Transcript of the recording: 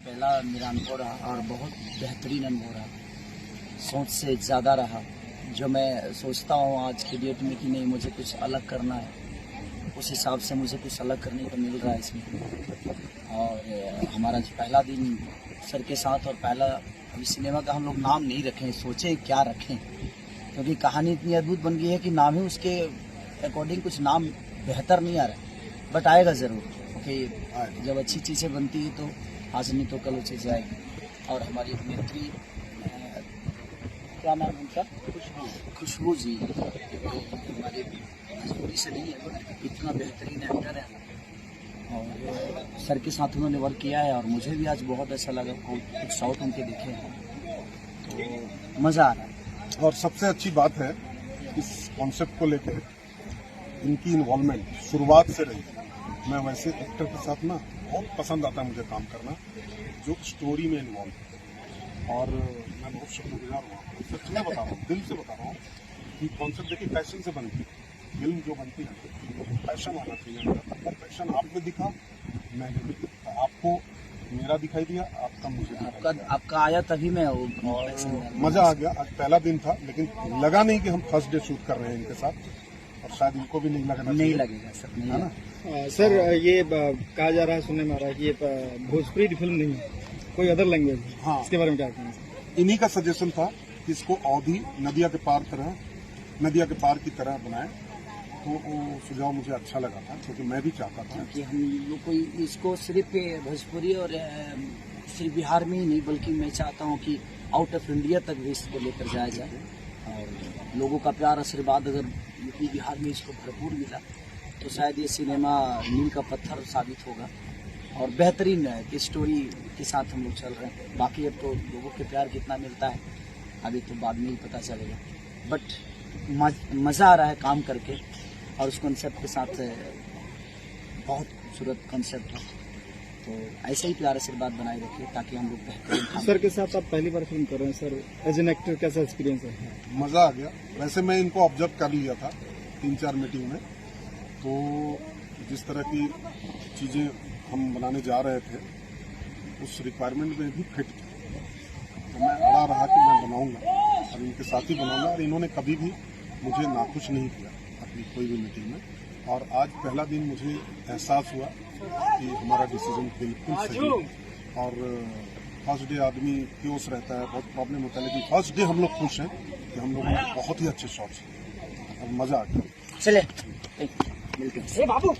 पहला मेरा अनुभव रहा और बहुत बेहतरीन अनुभव रहा। सोच से ज़्यादा रहा। जो मैं सोचता हूँ आज की डेट में कि नहीं मुझे कुछ अलग करना है, उस हिसाब से मुझे कुछ अलग करने को मिल रहा है इसमें। और हमारा जो पहला दिन सर के साथ, और पहला अभी सिनेमा का हम लोग नाम नहीं रखें, सोचे क्या रखें, क्योंकि कहानी इतनी अद्भुत बन गई है कि नाम ही उसके अकॉर्डिंग कुछ नाम बेहतर नहीं आ रहा है, बट आएगा ज़रूर। क्योंकि जब अच्छी चीज़ें बनती है तो आज नहीं तो कल वो चीज़ें आएगी। और हमारी अभिनेत्री क्या नाम है उनका, खुशबू जी, हमारे भोजपुरी से नहीं है बट इतना बेहतरीन एक्टर है और सर के साथ उन्होंने वर्क किया है। और मुझे भी आज बहुत अच्छा लगा, कुछ शॉट उनके देखे हैं तो मज़ा आ रहा है। और सबसे अच्छी बात है इस कॉन्सेप्ट को लेकर इनकी इन्वॉल्वमेंट शुरुआत से रही। मैं वैसे एक्टर के साथ ना बहुत पसंद आता है मुझे काम करना जो स्टोरी में इन्वॉल्व है, और मैं बहुत शुक्रगुजार हुआ। सच में बता रहा हूँ, दिल से बता रहा हूँ कि कॉन्सेप्ट देखिए पैशन से बनती है। फिल्म जो बनती है पैशन आना चाहिए। अगर पैशन आप में दिखा, मैं भी दिखा, आपको मेरा दिखाई दिया, आपका मुझे दिखाई दिया। आपका आया तभी मैं मजा आ गया। आज पहला दिन था, लेकिन लगा नहीं कि हम फर्स्ट डे शूट कर रहे हैं इनके साथ, और शायद इनको भी नहीं लगना, नहीं लगेगा सर, नहीं है ना। सर ये कहा जा रहा है, सुनने में आ रहा है कि ये भोजपुरी फिल्म नहीं है, कोई अदर लैंग्वेज है। हाँ, इसके बारे में क्या कहना है? इन्हीं का सजेशन था कि इसको अवधी नदिया के पार की तरह बनाए, तो वो सुझाव मुझे अच्छा लगा था, क्योंकि मैं भी चाहता था कि हम लोग को इसको सिर्फ भोजपुरी और सिर्फ बिहार में ही नहीं, बल्कि मैं चाहता हूँ कि आउट ऑफ इंडिया तक भी इसको लेकर जाया जाए। और लोगों का प्यार आशीर्वाद अगर यूपी बिहार में इसको भरपूर मिला तो शायद ये सिनेमा मील का पत्थर साबित होगा। और बेहतरीन स्टोरी के साथ हम लोग चल रहे हैं। बाकी अब तो लोगों के प्यार कितना मिलता है अभी तो बाद में ही पता चलेगा, बट मज़ा आ रहा है काम करके। और उस कॉन्सेप्ट के साथ बहुत खूबसूरत कॉन्सेप्ट है, तो ऐसे ही प्यार आशीर्वाद बनाए रखिए ताकि हम लोग बेहतरीन। सर के साथ आप पहली बार फिल्म कर रहे हैं सर, एज एन एक्टर कैसा एक्सपीरियंस है? मज़ा आ गया। वैसे मैं इनको ऑब्जर्व कर लिया था 3-4 मीटिंग में, तो जिस तरह की चीज़ें हम बनाने जा रहे थे उस रिक्वायरमेंट में भी फिट थे, तो मैं अड़ा रहा कि मैं बनाऊंगा और इनके साथ ही बनाऊंगा। और इन्होंने कभी भी मुझे नाखुश नहीं किया अपनी कोई भी मीटिंग में। और आज पहला दिन मुझे एहसास हुआ कि हमारा डिसीजन बिल्कुल सही है। और फर्स्ट डे आदमी क्योस रहता है, बहुत प्रॉब्लम होता है, लेकिन फर्स्ट डे हम लोग खुश हैं कि हम लोगों ने बहुत ही अच्छे शॉट्स और मज़ा आ गया। चले मिलते हैं।